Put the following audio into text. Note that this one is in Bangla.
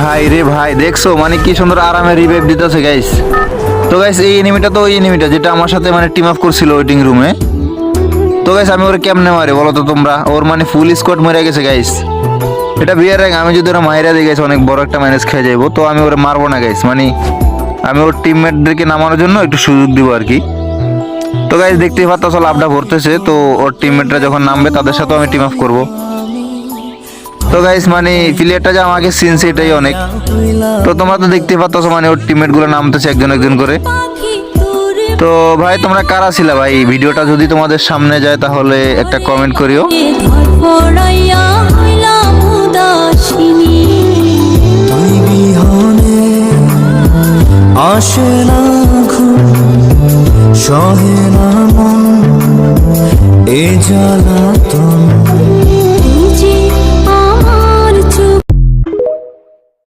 ভাই রে ভাই, দেখছো মানে কি সুন্দর আরামে রিভাইভ দিতেছে গাইস। তো গাইস এই এনিমিটা তো ওই এনিমিটা যেটা আমার সাথে মানে টিম আপ করছিল ওয়েটিং রুমে। তো গাইস আমি ওরে কেমনে মারে বলো তো তোমরা? ওর মানে ফুল স্কোয়াড মরে গেছে গাইস। এটা বিয়ার র্যাঙ্ক, আমি যদি ওরা মাইরা দিয়ে গেছে অনেক বড় একটা মাইনাস খেয়ে যাবো। তো আমি ওরে মারবো না গাইস, মানে আমি ওর টিমমেটদেরকে নামানোর জন্য একটু সুযোগ দিব আর কি। তো গাইস দেখতেই পাচ্ছ লাভটা ভরতেছে, তো ওর টিমমেটরা যখন নামবে তাদের সাথেও আমি টিম আপ করবো। তো গাইস মানে প্লেয়ারটা যে আমাকে চিনছে এটাই অনেক। তো তোমরা তো দেখতেই পাচ্ছ মানে ওর টিমমেট গুলো নামতেছে একজন একজন করে। তো ভাই তোমরা কারা ছিলা ভাই? ভিডিওটা যদি তোমাদের সামনে যায় তাহলে একটা কমেন্ট করিও।